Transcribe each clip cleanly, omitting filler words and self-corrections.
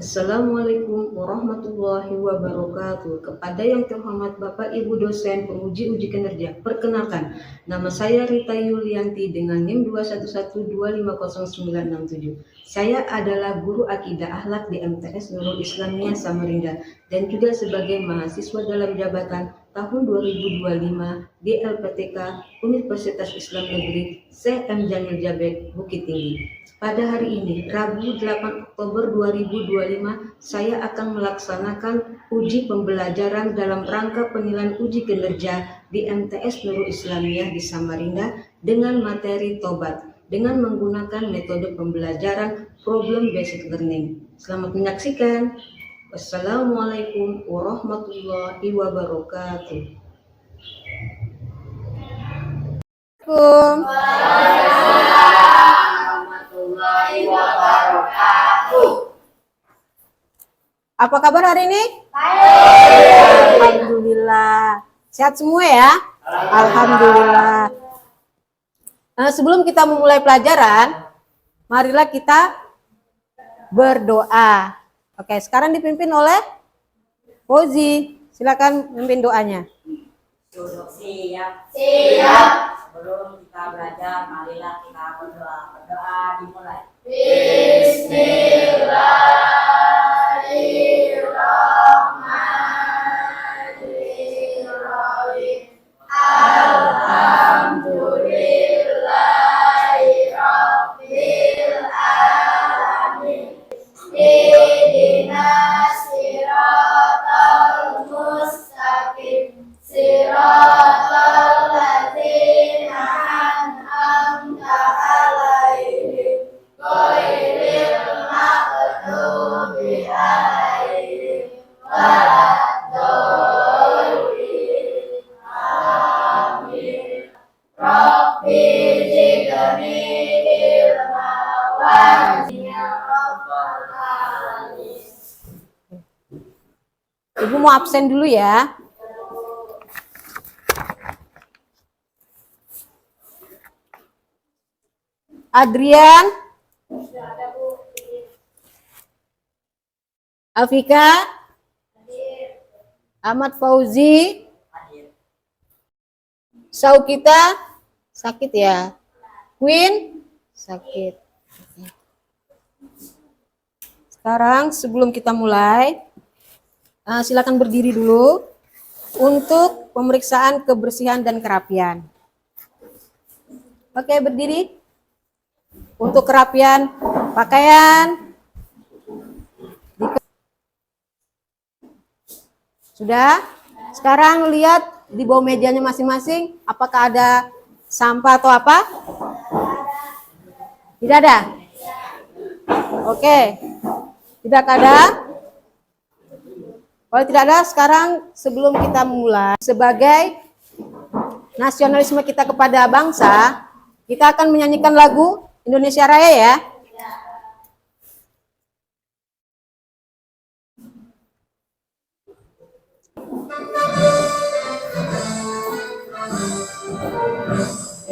Assalamualaikum warahmatullahi wabarakatuh. Kepada yang terhormat Bapak Ibu dosen penguji uji kinerja, perkenalkan, nama saya Rita Yulianti dengan NIM 211250967. Saya adalah guru akidah akhlak di MTS Nurul Islamiyah Samarinda dan juga sebagai mahasiswa dalam jabatan tahun 2025 di LPTK Universitas Islam Negeri Syekh M. Jamil Jabek, Bukit Tinggi. Pada hari ini, Rabu 8 Oktober 2025, saya akan melaksanakan uji pembelajaran dalam rangka penilaian uji kinerja di MTS Nurul Islamiyah di Samarinda dengan materi Tobat dengan menggunakan metode pembelajaran Problem Based Learning. Selamat menyaksikan. Wassalamualaikum warahmatullahi wabarakatuh. Apa kabar hari ini? Baik. Alhamdulillah. Sehat semua ya? Alhamdulillah. Sebelum kita memulai pelajaran, marilah kita berdoa. Oke, sekarang dipimpin oleh Fauzi. Silakan memimpin doanya. Siap. Siap. Sebelum kita belajar, marilah kita berdoa. Berdoa dimulai. Bismillahirrahmanirrahim. Alhamdulillahirabbil alamin. Ihdinas siratal mustaqim. Siratal ladzina an'amta 'alaihim ghairil maghdubi 'alaihim waladdallin. Amin. Rabbi zidni ilma warzuqni ya rabbal alamin. Ibu mau absen dulu ya. Adrian, Afika, Ahmad Fauzi, Saukita, sakit ya. Queen, sakit. Sekarang sebelum kita mulai, silakan berdiri dulu untuk pemeriksaan kebersihan dan kerapian. Oke, berdiri. Untuk kerapian pakaian. Sudah? Sekarang lihat di bawah mejanya masing-masing, apakah ada sampah atau apa? Tidak ada? Oke. Tidak ada? Kalau tidak ada, sekarang sebelum kita memulai, sebagai nasionalisme kita kepada bangsa, kita akan menyanyikan lagu Indonesia Raya ya.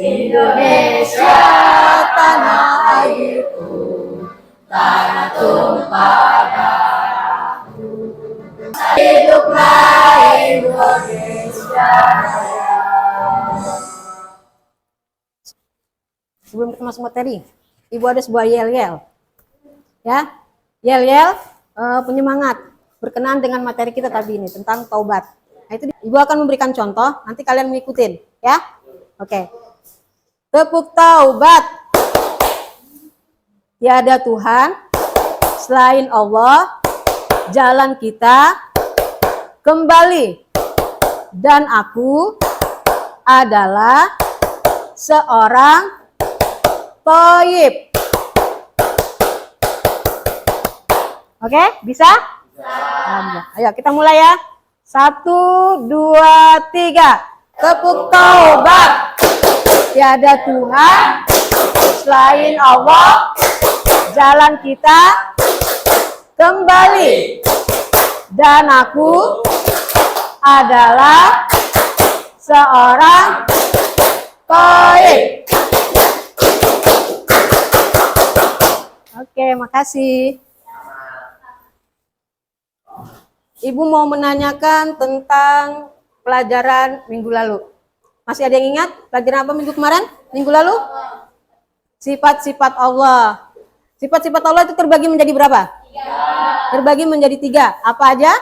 Indonesia tanah airku, tanah tumpah darahku. Hiduplah Indonesia Raya. Sebelum kita masuk materi, Ibu ada sebuah yel-yel. Ya, yel-yel penyemangat berkenaan dengan materi kita tadi ini tentang taubat. Nah, itu Ibu akan memberikan contoh, nanti kalian mengikutin, ya. Oke. Tepuk taubat. Tiada Tuhan selain Allah, jalan kita kembali. Dan aku adalah seorang Toyib. Oke, bisa? Bisa. Ayo kita mulai ya. 1, 2, 3. Tepuk taubat. Tiada Tuhan selain Allah, jalan kita kembali. Dan aku adalah seorang Toyib. Oke, makasih. Ibu mau menanyakan tentang pelajaran minggu lalu. Masih ada yang ingat pelajaran apa minggu kemarin? Minggu lalu? Sifat-sifat Allah. Sifat-sifat Allah itu terbagi menjadi berapa? 3. Terbagi menjadi 3. Apa aja?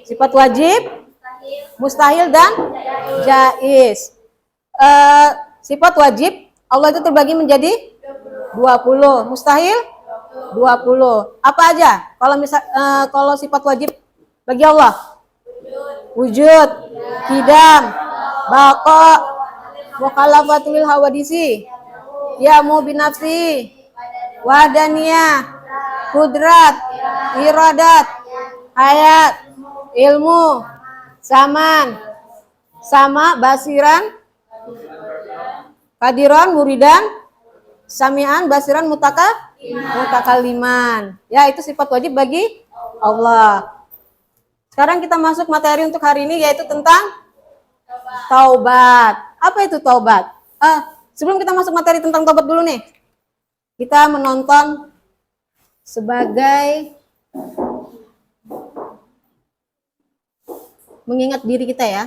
Sifat wajib, mustahil, dan jaiz. Sifat wajib Allah itu terbagi menjadi 20. Mustahil 20. Apa aja? Kalau sifat wajib bagi Allah? Wujud, qidam, baqa, mukhalafatul hawadisi, yamu binafsi, wadaniyah, kudrat, iradat, hayat, ilmu, zaman, sama, basiran, kadiran, muridan, samian, basiran, mutakaliman. Ya, itu sifat wajib bagi Allah. Sekarang kita masuk materi untuk hari ini, yaitu tentang taubat. Apa itu taubat? Sebelum kita masuk materi tentang taubat dulu nih, kita menonton sebagai mengingat diri kita ya.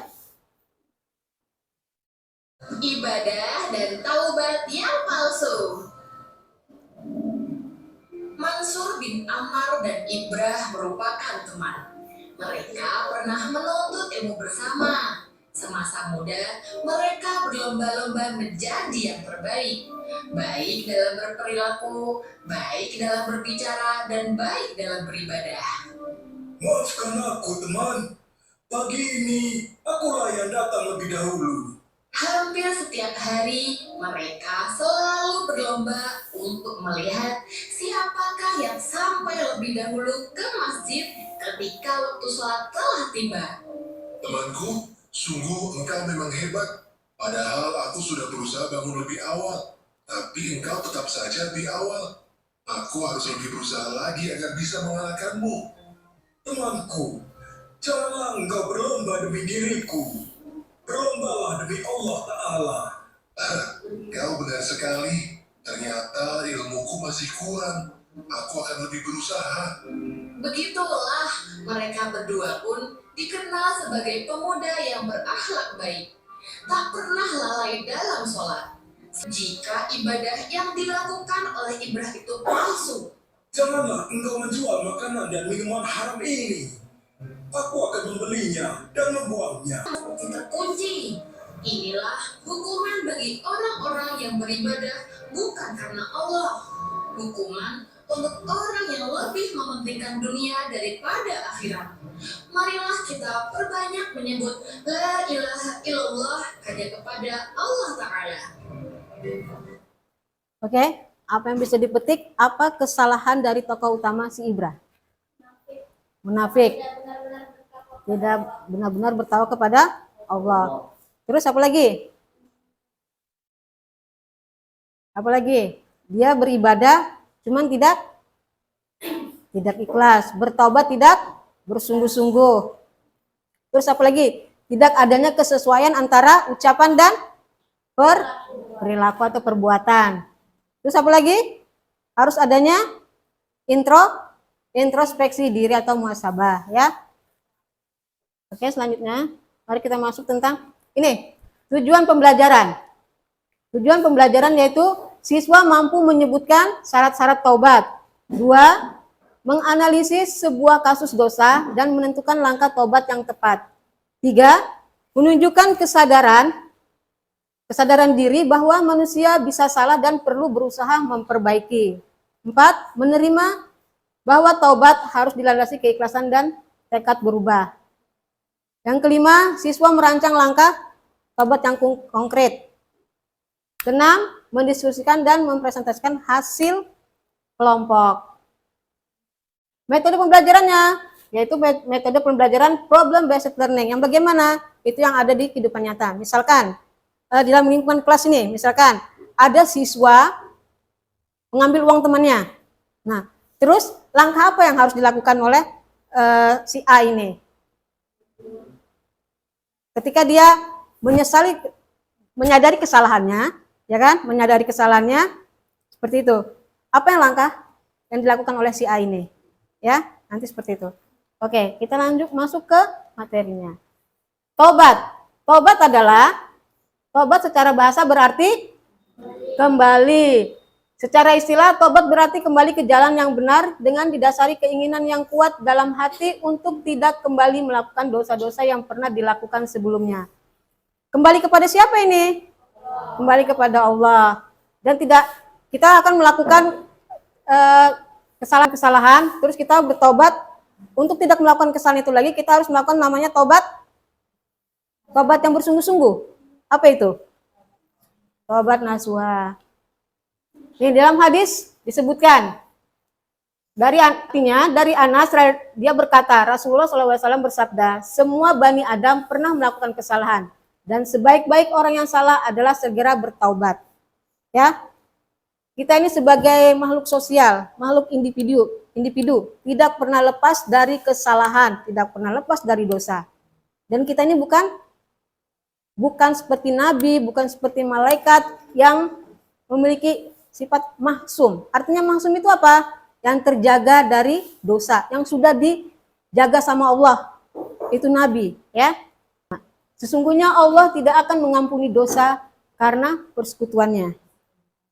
Ibadah dan taubat yang palsu. Mansur bin Ammar dan Ibrah merupakan teman. Mereka pernah menuntut ilmu bersama. Semasa muda, mereka berlomba-lomba menjadi yang terbaik, baik dalam berperilaku, baik dalam berbicara, dan baik dalam beribadah. Maafkan aku, teman. Pagi ini, akulah yang datang lebih dahulu. Hampir setiap hari, mereka selalu berlomba untuk melihat siapakah yang sampai lebih dahulu ke masjid ketika waktu sholat telah tiba. Temanku, sungguh engkau memang hebat. Padahal aku sudah berusaha bangun lebih awal. Tapi engkau tetap saja lebih awal. Aku harus lebih berusaha lagi agar bisa mengalahkanmu. Temanku, janganlah engkau berlomba demi diriku. Berlombalah demi Allah Ta'ala. Kau benar sekali. Ternyata ilmuku masih kurang. Aku akan lebih berusaha. Begitulah, mereka berdua pun dikenal sebagai pemuda yang berakhlak baik. Tak pernah lalai dalam sholat. Jika ibadah yang dilakukan oleh Ibrah itu palsu, Janganlah engkau menjual makanan dan minuman haram ini. Aku akan membelinya dan membuangnya. terkunci. Inilah hukuman bagi orang-orang yang beribadah bukan karena Allah. Hukuman untuk orang yang lebih mementingkan dunia daripada akhirat. Marilah kita perbanyak menyebut La ilaha illallah hanya kepada Allah Ta'ala. Oke, apa yang bisa dipetik? Apa kesalahan dari tokoh utama si Ibrah? Munafik. Tidak benar-benar bertawakal kepada Allah. Terus apa lagi? Apa lagi? Dia beribadah cuman tidak ikhlas, bertaubat tidak bersungguh-sungguh. Terus apa lagi? Tidak adanya kesesuaian antara ucapan dan perilaku atau perbuatan. Terus apa lagi? Harus adanya introspeksi diri atau muhasabah ya. Oke, selanjutnya mari kita masuk tentang ini, tujuan pembelajaran. Tujuan pembelajaran yaitu siswa mampu menyebutkan syarat-syarat taubat. 2. Menganalisis sebuah kasus dosa dan menentukan langkah taubat yang tepat. 3. Menunjukkan kesadaran diri bahwa manusia bisa salah dan perlu berusaha memperbaiki. 4. Menerima bahwa taubat harus dilandasi keikhlasan dan tekad berubah. Yang kelima, siswa merancang langkah taubat yang konkret. 6. Mendiskusikan dan mempresentasikan hasil kelompok. Metode pembelajarannya yaitu metode pembelajaran problem based learning. Yang bagaimana? Itu yang ada di kehidupan nyata. Misalkan di dalam lingkungan kelas ini, misalkan ada siswa mengambil uang temannya. Nah, terus langkah apa yang harus dilakukan oleh si A ini? Ketika dia menyadari kesalahannya, ya kan? Menyadari kesalahannya seperti itu. Apa yang langkah yang dilakukan oleh si A ini? Ya, nanti seperti itu. Oke, kita lanjut masuk ke materinya. Tobat. Tobat secara bahasa berarti kembali. Secara istilah, tobat berarti kembali ke jalan yang benar dengan didasari keinginan yang kuat dalam hati untuk tidak kembali melakukan dosa-dosa yang pernah dilakukan sebelumnya. Kembali kepada siapa ini? Kembali kepada Allah. Dan kita akan melakukan kesalahan-kesalahan, terus kita bertobat. Untuk tidak melakukan kesalahan itu lagi, kita harus melakukan namanya tobat yang bersungguh-sungguh. Apa itu? Tobat nasuha. Ini dalam hadis disebutkan dari Anas, dia berkata, Rasulullah SAW bersabda, semua Bani Adam pernah melakukan kesalahan dan sebaik-baik orang yang salah adalah segera bertaubat. Ya, kita ini sebagai makhluk sosial, makhluk individu tidak pernah lepas dari kesalahan, tidak pernah lepas dari dosa. Dan kita ini bukan seperti nabi, bukan seperti malaikat yang memiliki sifat mahsum. Artinya mahsum itu apa? Yang terjaga dari dosa, yang sudah dijaga sama Allah. Itu nabi, ya. Sesungguhnya Allah tidak akan mengampuni dosa karena persekutuannya.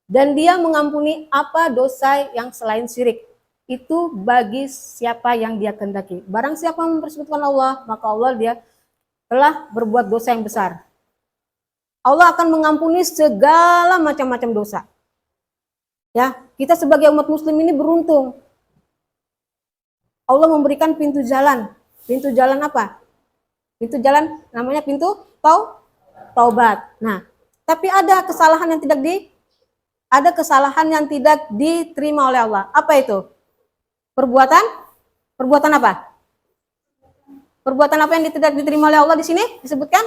Dan dia mengampuni apa dosa yang selain syirik. Itu bagi siapa yang dia kehendaki. Barang siapa mempersekutukan Allah, maka Allah dia telah berbuat dosa yang besar. Allah akan mengampuni segala macam-macam dosa. Ya, kita sebagai umat muslim ini beruntung. Allah memberikan pintu jalan. Pintu jalan apa? Pintu jalan namanya pintu taubat. Nah, tapi ada kesalahan yang tidak diterima oleh Allah. Apa itu? Perbuatan apa? Perbuatan apa yang tidak diterima oleh Allah di sini disebutkan?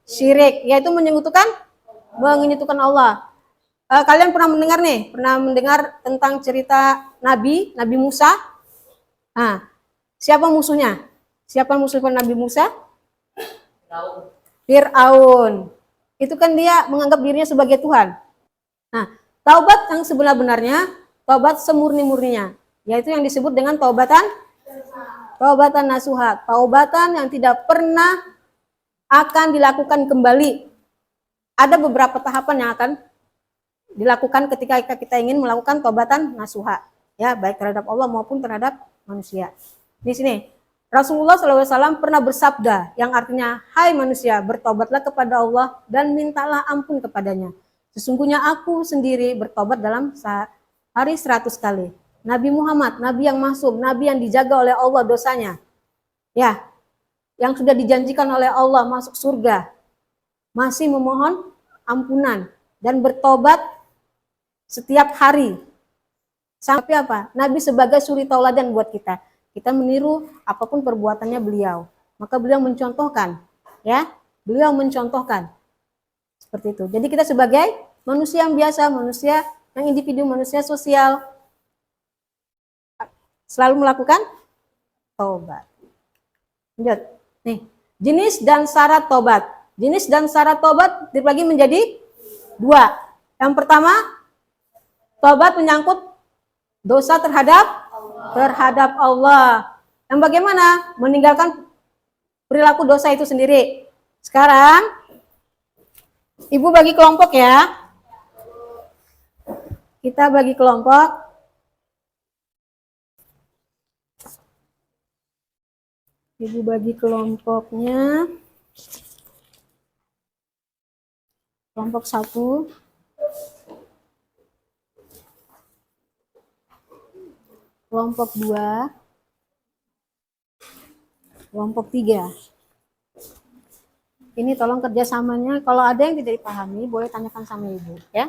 Syirik, yaitu menyekutukan Allah. Kalian pernah mendengar tentang cerita Nabi Musa? Nah, siapa musuhnya? Siapa musuh Nabi Musa? Fir'aun. Itu kan dia menganggap dirinya sebagai Tuhan. Nah, taubat yang sebenar-benarnya, taubat semurni-murninya, yaitu yang disebut dengan taubatan nasuha, taubatan yang tidak pernah akan dilakukan kembali. Ada beberapa tahapan yang akan dilakukan ketika kita ingin melakukan taubatan nasuha, ya, baik terhadap Allah maupun terhadap manusia. Di sini Rasulullah SAW pernah bersabda yang artinya, hai manusia, bertobatlah kepada Allah dan mintalah ampun kepadanya. Sesungguhnya aku sendiri bertobat dalam sehari 100 kali. Nabi Muhammad, Nabi yang maksum, Nabi yang dijaga oleh Allah dosanya, ya, yang sudah dijanjikan oleh Allah masuk surga, masih memohon ampunan dan bertobat setiap hari. Sampai apa? Nabi sebagai suri tauladan buat kita. Kita meniru apapun perbuatannya beliau. Maka beliau mencontohkan, ya. Beliau mencontohkan. Seperti itu. Jadi kita sebagai manusia yang biasa, manusia yang individu, manusia sosial, selalu melakukan taubat. Lanjut. Nih, jenis dan syarat taubat. Jenis dan syarat taubat dibagi menjadi 2. Yang pertama, taubat menyangkut dosa terhadap Allah. Yang bagaimana? Meninggalkan perilaku dosa itu sendiri. Sekarang, Ibu bagi kelompok ya. Kita bagi kelompok. Ibu bagi kelompoknya. Kelompok 1. Kelompok 2. Kelompok 3. Ini tolong kerjasamanya. Kalau ada yang tidak dipahami, boleh tanyakan sama Ibu, ya.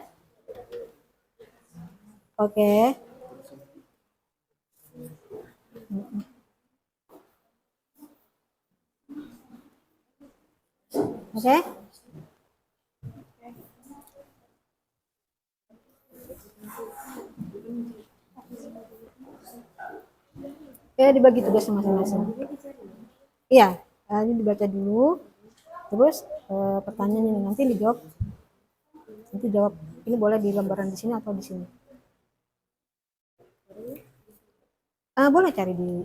Oke. Oke. Oke, dibagi tugas masing-masing. Iya, ini dibaca dulu. Terus pertanyaan ini nanti dijawab. Nanti jawab. Ini boleh di lembaran di sini atau di sini. Boleh cari di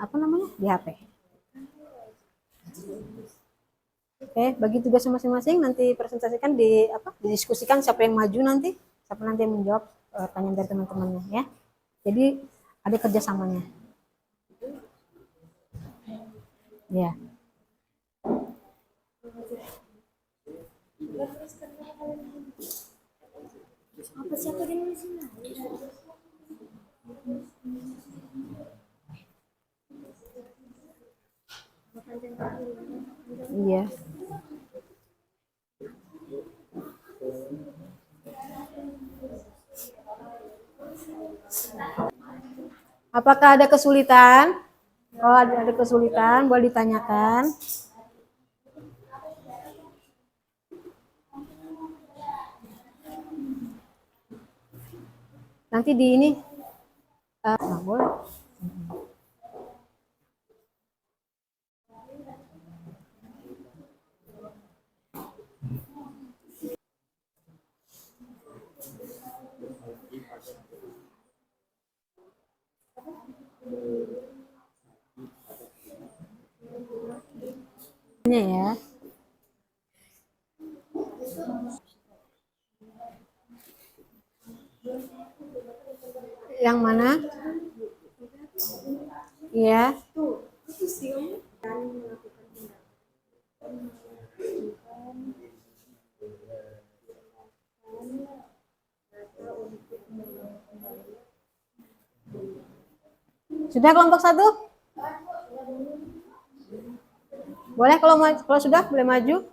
apa namanya di HP. Oke, bagi tugas masing-masing nanti presentasikan didiskusikan siapa yang maju nanti, siapa nanti yang menjawab pertanyaan dari teman-temannya ya. Jadi ada kerjasamanya. Ya. Iya. Apakah ada kesulitan? Kalau ada kesulitan, boleh ditanyakan. Nanti di ini, boleh. Ya. Yang mana? Iya. Sudah kelompok 1? Boleh kalau sudah boleh maju.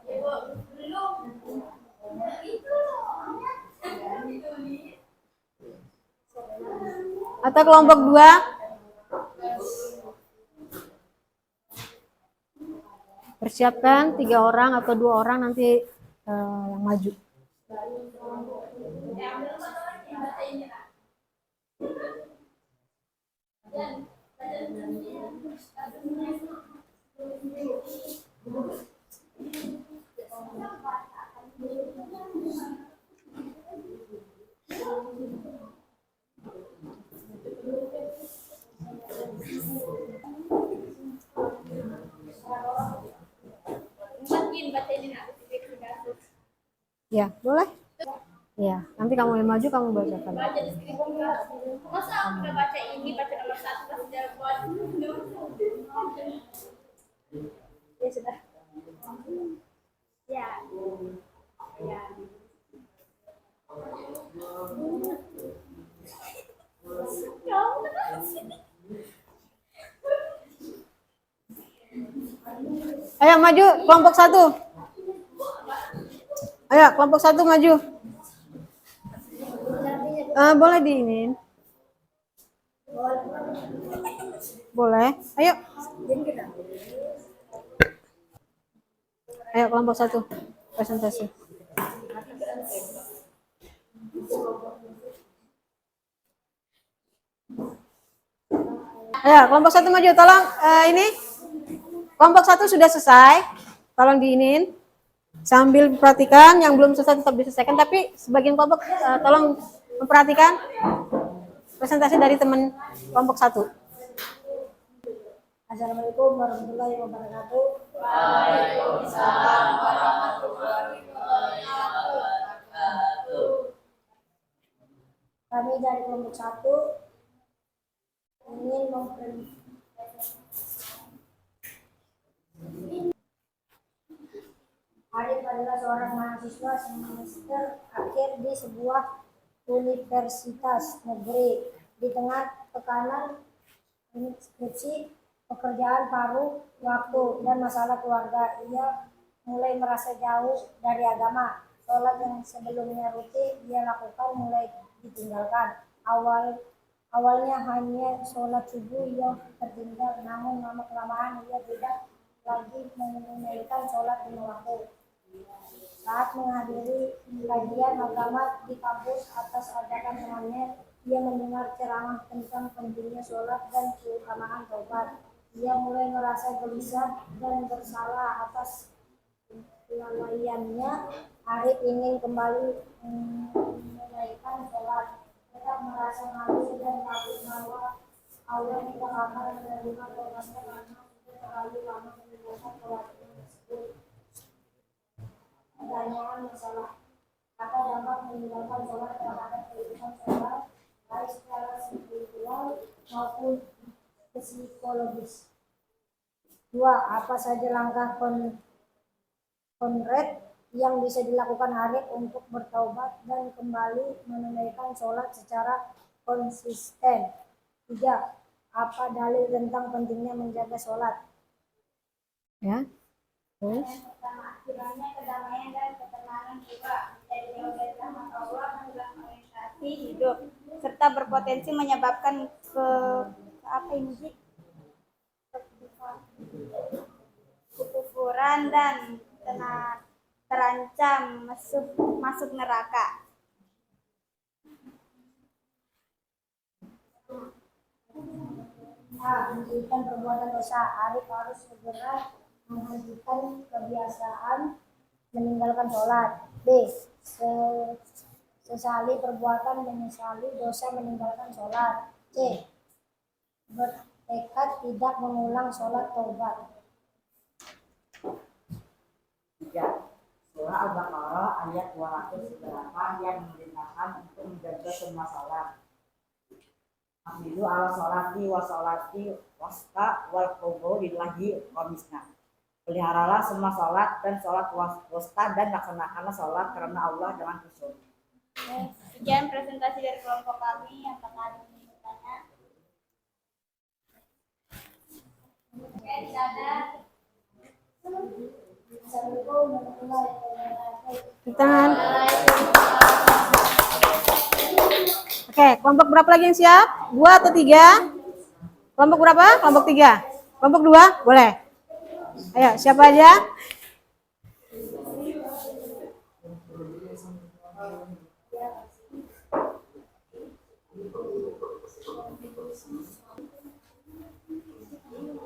Atau kelompok 2? Persiapkan 3 orang atau 2 orang nanti yang maju. Ya, boleh. Ya, nanti kamu yang maju, kamu bacakan. Masa aku udah baca ini, baca nomor 1 pas udah buat. Ya sudah. Ya. Ya. Ayo maju kelompok 1. Ayo kelompok 1 maju. Boleh diinin. Boleh. Ayo. Ayo kelompok 1 presentasi. Ayo kelompok 1 maju. Tolong ini kelompok 1 sudah selesai. Tolong diinin. Sambil perhatikan yang belum selesai tetap diselesaikan, tapi sebagian kelompok tolong memperhatikan presentasi dari teman kelompok 1. Assalamualaikum warahmatullahi wabarakatuh. Waalaikumsalam warahmatullahi wabarakatuh. Kami dari kelompok 1 ingin Arif adalah seorang mahasiswa semester akhir di sebuah universitas negeri. Di tengah tekanan skripsi, pekerjaan paruh waktu, dan masalah keluarga, ia mulai merasa jauh dari agama. Sholat yang sebelumnya rutin ia lakukan mulai ditinggalkan. Awalnya hanya sholat subuh yang tertinggal, namun lama-kelamaan ia tidak lagi menunaikan sholat lima waktu. Saat menghadiri kajian agama di kampus atas ajakan temannya, ia mendengar ceramah tentang pentingnya sholat dan keutamaan taubat. Ia mulai merasa gelisah dan bersalah atas kelalaiannya. Arif ingin kembali menunaikan sholat, tetap merasa malu dan takut bahwa Allah tidak akan menerima taubatnya karena sudah terlalu lama meninggalkan sholat tersebut. Pertanyaan masalah apa dampak meninggalkan sholat terhadap kehidupan sholat baik secara spiritual maupun psikologis. 2. Apa saja langkah konkret yang bisa dilakukan Arif untuk bertaubat dan kembali menunaikan sholat secara konsisten? 3. Apa dalil tentang pentingnya menjaga sholat? Ya. Yang pertama, kiranya kedamaian dan ketenangan jiwa menjadi jawaban rahmat Allah dalam orientasi hidup serta berpotensi menyebabkan kekufuran dan terancam masuk neraka. Menghentikan perbuatan dosa. Arif harus segera menghentikan kebiasaan meninggalkan sholat. B. Sesali perbuatan menyesali dosa meninggalkan sholat. C. Bertekad tidak mengulang sholat taubat. 3. Surah Al-Baqarah ayat 208 yang memerintahkan untuk menjaga semua sholat. Amilu ala sholati wa sholati wasta wal qubu lillahi wa misna. Peliharalah semua sholat dan sholat wasta dan laksanakanlah sholat karena Allah dengan khusyuk. Sekian presentasi dari kelompok kami. Apakah ada yang ingin bertanya? Oke, tidak ada. Assalamualaikum warahmatullahi wabarakatuh. Tangan. Oke, kelompok berapa lagi yang siap? 2 atau 3? Kelompok berapa? Kelompok 3. Kelompok 2? Boleh. Ayo, siapa aja?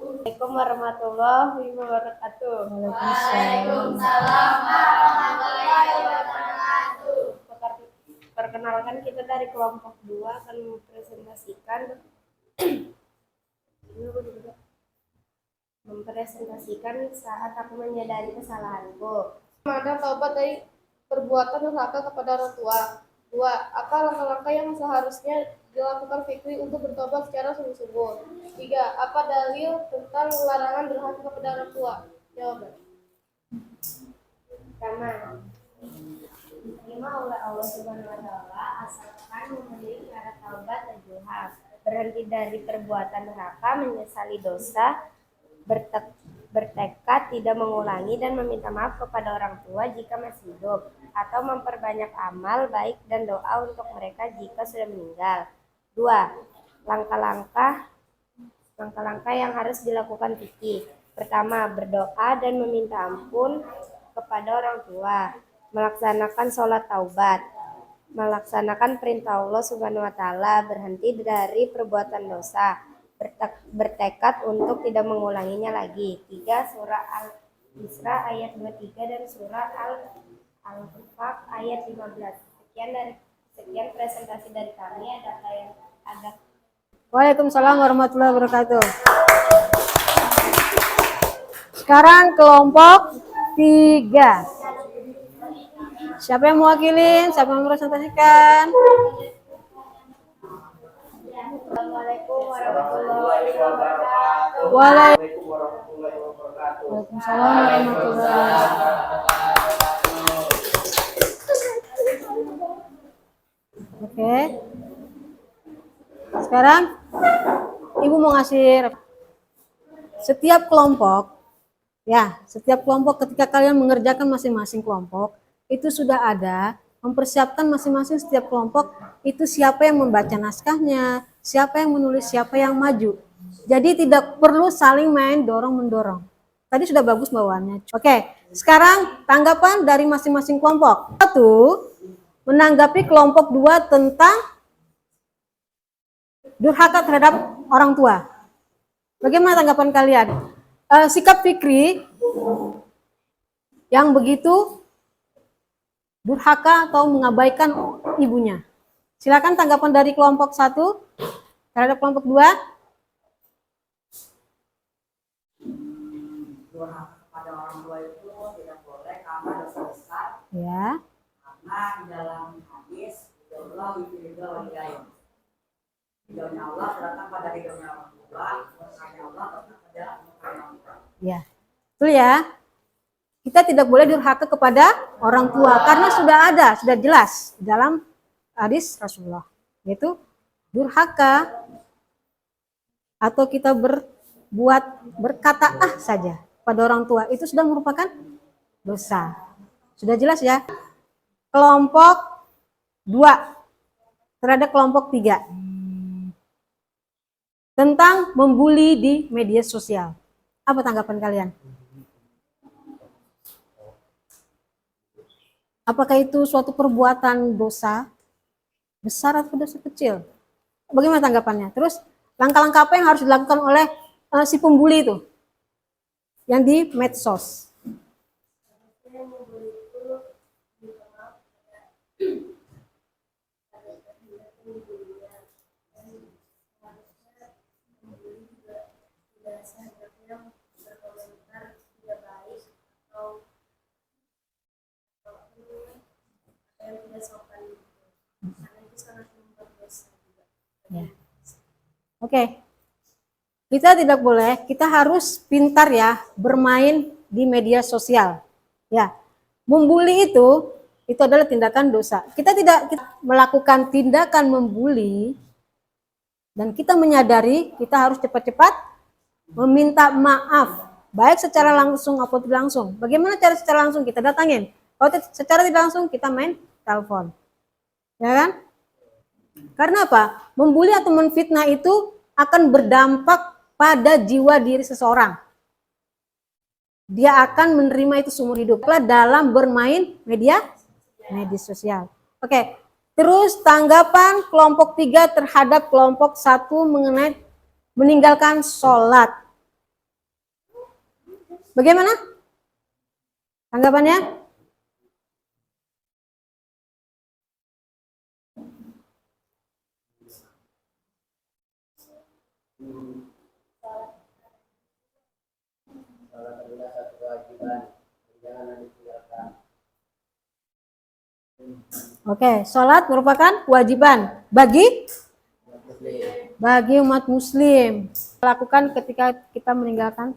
Assalamualaikum warahmatullahi wabarakatuh. Waalaikumsalam. Perkenalkan, kita dari kelompok 2 akan mempresentasikan saat aku menyadari kesalahanku. Mana taubat dari perbuatan durhaka kepada orang tua. 2. Apa langkah-langkah yang seharusnya dilakukan Fikri untuk bertobat secara sungguh-sungguh. 3. Apa dalil tentang larangan durhaka kepada orang tua? Jawaban. Pertama, diterima oleh Allah Subhanahu wa taala asalkan memenuhi syarat taubat dan durhaka, berhenti dari perbuatan durhaka, menyesali dosa, bertekad tidak mengulangi dan meminta maaf kepada orang tua jika masih hidup, atau memperbanyak amal baik dan doa untuk mereka jika sudah meninggal. 2. Langkah-langkah yang harus dilakukan Fikri. Pertama, berdoa dan meminta ampun kepada orang tua, melaksanakan sholat taubat, melaksanakan perintah Allah Subhanahu wa taala, berhenti dari perbuatan dosa, bertekad untuk tidak mengulanginya lagi. 3. Surah Al-Isra ayat 23 dan surah Al-Falaq ayat 15. Sekian presentasi dari kami. Ada Waalaikumsalam warahmatullahi wabarakatuh. Sekarang kelompok 3. Siapa yang mewakilin? Siapa yang mempresentasikan? Assalamualaikum warahmatullahi wabarakatuh. Waalaikumsalam warahmatullahi wabarakatuh. Oke. Sekarang Ibu mau ngasih setiap kelompok ketika kalian mengerjakan masing-masing kelompok itu sudah ada mempersiapkan masing-masing setiap kelompok itu siapa yang membaca naskahnya, siapa yang menulis, siapa yang maju. Jadi tidak perlu saling main dorong-mendorong. Tadi sudah bagus bawaannya. Oke, sekarang tanggapan dari masing-masing kelompok. 1. Menanggapi kelompok 2 tentang durhaka terhadap orang tua. Bagaimana tanggapan kalian? Sikap Fikri yang begitu durhaka atau mengabaikan ibunya. Silakan tanggapan dari kelompok 1 terhadap kelompok 2. durhaka kepada orang tua itu tidak boleh karena dosa besar. Ya. Karena di dalam hadis Allah ridho walidain. Ridhonya Allah terletak pada ridhonya orang tua, murkanya Allah terletak pada murkanya orang tua. Ya. Betul ya. Kita tidak boleh durhaka kepada orang tua karena sudah jelas dalam hadis Rasulullah, yaitu durhaka atau kita berkata saja pada orang tua itu sudah merupakan dosa. Sudah jelas ya. Kelompok 2 terhadap kelompok 3 tentang membuli di media sosial. Apa tanggapan kalian? Apakah itu suatu perbuatan dosa besar atau dosa kecil? Bagaimana tanggapannya? Terus langkah-langkah apa yang harus dilakukan oleh si pembuli itu yang di medsos? Ya. Oke. Kita tidak boleh, kita harus pintar ya bermain di media sosial. Ya. Membuli itu adalah tindakan dosa. Kita tidak melakukan tindakan membuli dan kita menyadari kita harus cepat-cepat meminta maaf, baik secara langsung atau tidak langsung. Bagaimana cara secara langsung? Kita datangin. Kalau secara tidak langsung kita main telepon. Ya kan? Karena apa? Membuli atau menfitnah itu akan berdampak pada jiwa diri seseorang. Dia akan menerima itu seumur hidup dalam bermain media sosial. Oke. Terus tanggapan kelompok 3 terhadap kelompok 1 mengenai meninggalkan sholat. Bagaimana tanggapannya? Oke, sholat merupakan kewajiban bagi umat muslim. Lakukan ketika kita meninggalkan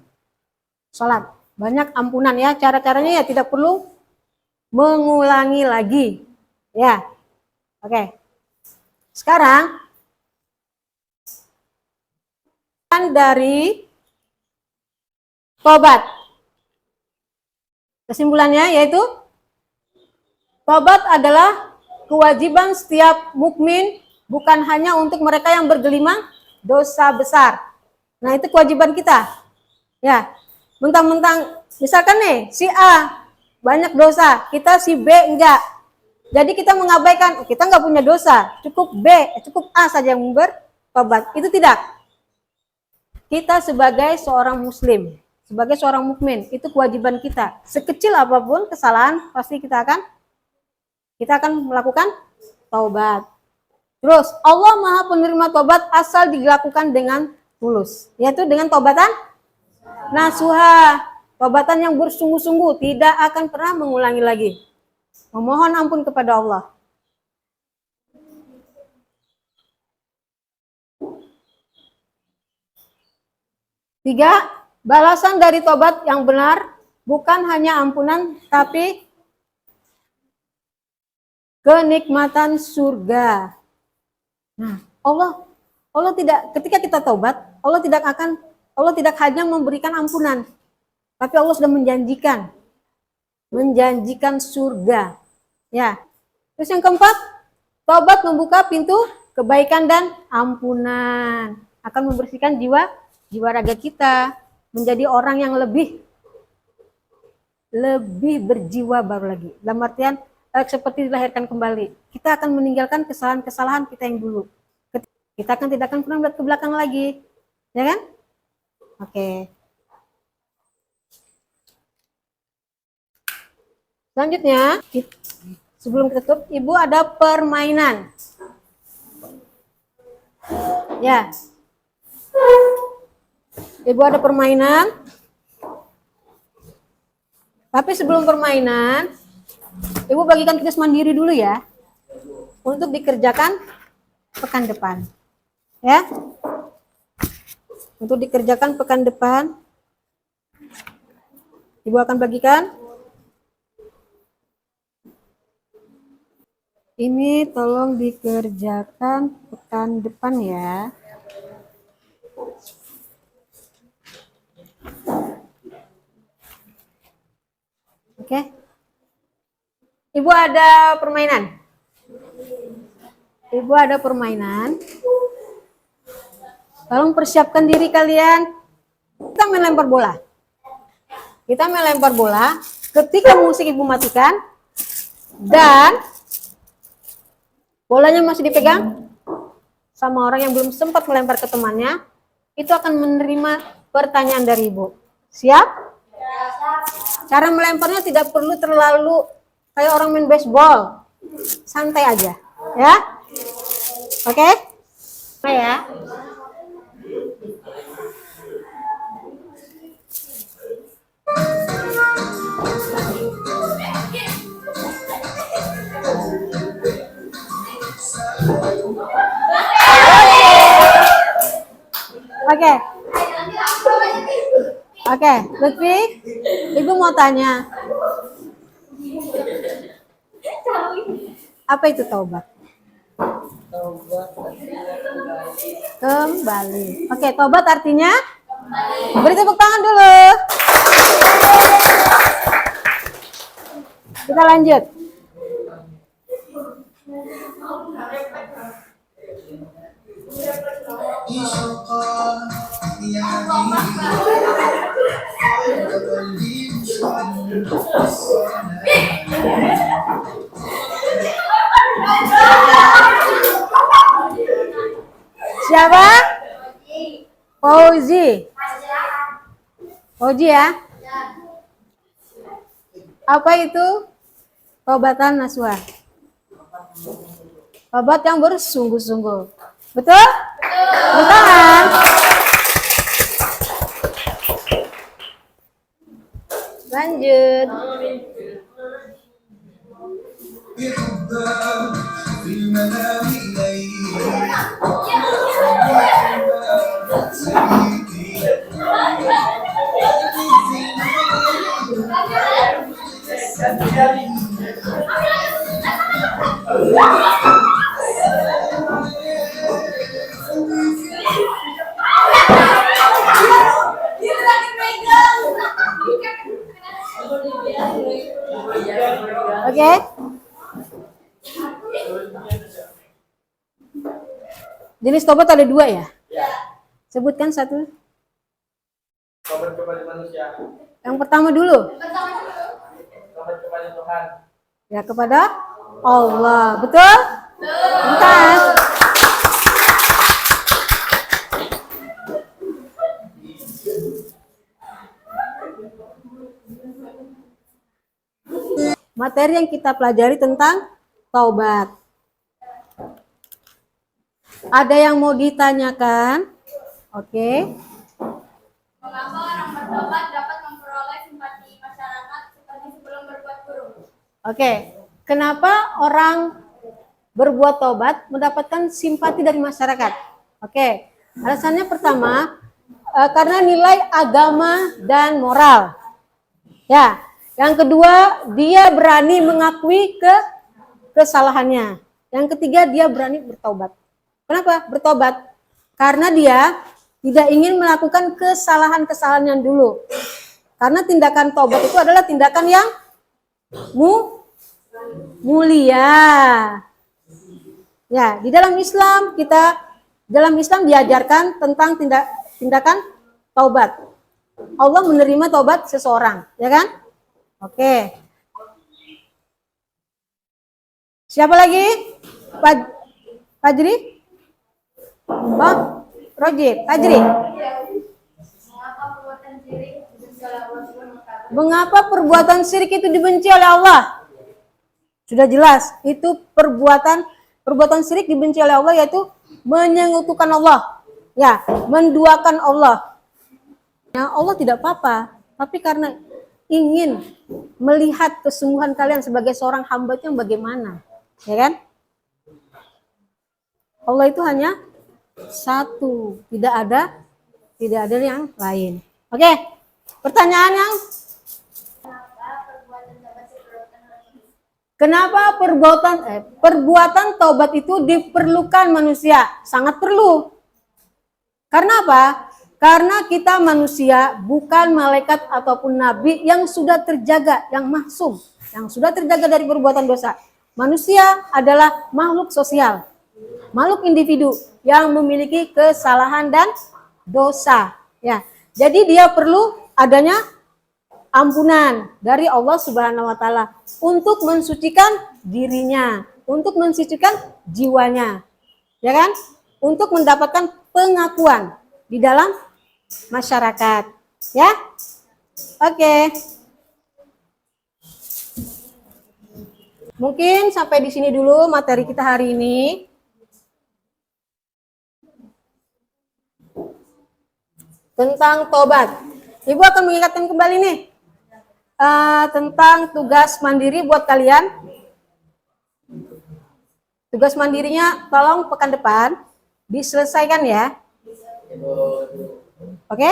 sholat. Banyak ampunan ya, cara-caranya ya tidak perlu mengulangi lagi. Ya, oke. Sekarang dari tobat. Kesimpulannya yaitu tobat adalah kewajiban setiap mukmin, bukan hanya untuk mereka yang bergelimang dosa besar. Nah, itu kewajiban kita. Ya, mentang-mentang misalkan nih si A banyak dosa, kita si B enggak. Jadi kita mengabaikan, kita enggak punya dosa, cukup cukup A saja yang bertobat. Itu tidak. Kita sebagai seorang muslim, sebagai seorang mukmin, itu kewajiban kita. Sekecil apapun kesalahan, pasti kita akan melakukan taubat. Terus Allah Maha Penerima taubat asal dilakukan dengan tulus, yaitu dengan taubatan nasuha, taubatan yang bersungguh-sungguh, tidak akan pernah mengulangi lagi. Memohon ampun kepada Allah. Tiga, balasan dari tobat yang benar bukan hanya ampunan, tapi kenikmatan surga. Nah, Allah tidak, ketika kita taubat, Allah tidak hanya memberikan ampunan, tapi Allah sudah menjanjikan surga. Ya. Terus yang keempat, taubat membuka pintu kebaikan dan ampunan, akan membersihkan jiwa raga kita menjadi orang yang lebih berjiwa baru lagi. Dalam artian seperti dilahirkan kembali. Kita akan meninggalkan kesalahan-kesalahan kita yang dulu. Kita tidak akan pernah melihat ke belakang lagi. Ya kan? Oke. Selanjutnya, sebelum kita tutup, Ibu ada permainan. Ya. Ibu ada permainan. Tapi sebelum permainan, Ibu bagikan tugas mandiri dulu ya. Untuk dikerjakan pekan depan. Ya. Untuk dikerjakan pekan depan, Ibu akan bagikan. Ini tolong dikerjakan pekan depan ya. Oke. Ibu ada permainan. Ibu ada permainan. Tolong persiapkan diri kalian. Kita main lempar bola. Kita main lempar bola. Ketika musik Ibu matikan dan bolanya masih dipegang sama orang yang belum sempat melempar ke temannya, itu akan menerima pertanyaan dari Ibu. Siap? Cara melemparnya tidak perlu terlalu kayak orang main baseball. Santai aja, ya. Oke? Nah ya. Oke. Oke, Lutfi, Ibu mau tanya. Apa itu taubat? Kembali. Oke, taubat artinya? Beri tepuk tangan dulu. Kita lanjut. Siapa? Fauzi. Fauzi ya? Apa itu taubatan nasuha? Taubat yang bersungguh-sungguh. Betul? Betul kan? Lanjut. Oke. Jenis tobat ada dua ya? Sebutkan satu. Tobat kepada manusia. Yang pertama dulu. Tobat kepada Tuhan. Ya, kepada Allah. Betul? Bukan. Materi yang kita pelajari tentang taubat. Ada yang mau ditanyakan? Oke. Mengapa orang bertobat dapat memperoleh simpati masyarakat seperti sebelum berbuat buruk? Oke. Kenapa orang berbuat taubat mendapatkan simpati dari masyarakat? Oke. Alasannya pertama, karena nilai agama dan moral. Ya. Yang kedua, dia berani mengakui kesalahannya. Yang ketiga, dia berani bertobat. Kenapa bertobat? Karena dia tidak ingin melakukan kesalahan-kesalahan yang dulu. Karena tindakan tobat itu adalah tindakan yang mulia. Ya, di dalam Islam diajarkan tentang tindakan taubat. Allah menerima taubat seseorang, ya kan? Oke. Siapa lagi? Fajri? Oh, Rojib. Fajri. Mengapa perbuatan syirik itu dibenci oleh Allah? Sudah jelas, itu perbuatan syirik dibenci oleh Allah, yaitu menyekutukan Allah. Ya, menduakan Allah. Ya, Allah tidak apa-apa, tapi karena ingin melihat kesungguhan kalian sebagai seorang hamba itu yang bagaimana, ya kan? Allah itu hanya satu, tidak ada yang lain. Oke, pertanyaan yang kenapa perbuatan taubat itu diperlukan manusia? Sangat perlu. Karena apa? Karena kita manusia bukan malaikat ataupun nabi yang sudah terjaga, yang maksum, yang sudah terjaga dari perbuatan dosa. Manusia adalah makhluk sosial, makhluk individu yang memiliki kesalahan dan dosa. Ya, jadi dia perlu adanya ampunan dari Allah Subhanahu wa taala untuk mensucikan dirinya, untuk mensucikan jiwanya. Ya kan? Untuk mendapatkan pengakuan di dalam masyarakat. Ya? Oke. Mungkin sampai di sini dulu materi kita hari ini. Tentang tobat. Ibu akan mengingatkan kembali nih tentang tugas mandiri buat kalian. Tugas mandirinya tolong pekan depan diselesaikan ya. Oke?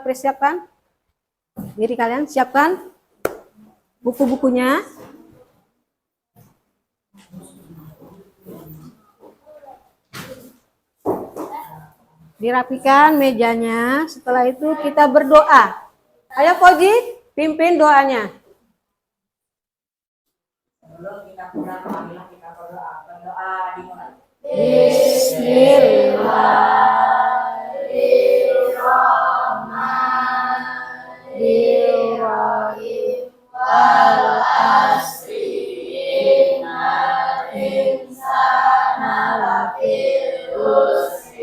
Persiapkan diri kalian, siapkan buku-bukunya. Dirapikan mejanya, setelah itu kita berdoa. Ayo Koji, pimpin doanya. Sebelum kita pulang, marilah kita berdoa. Berdoa dimulai. Bismillahirrahmanirrahim. Wal asri innal insana lafi khusr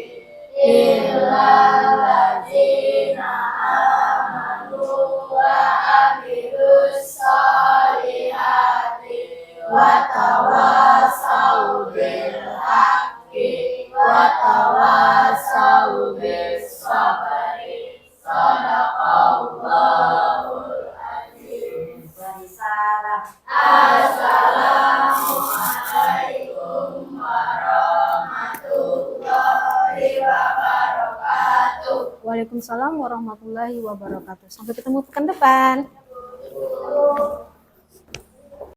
illal ladzina amanu wa amilus solihati wa tawassaw bil haqqi wa tawassaw bis sabri. Sadaqallahul azim. Assalamualaikum warahmatullahi wabarakatuh. Waalaikumsalam warahmatullahi wabarakatuh. Sampai ketemu pekan depan.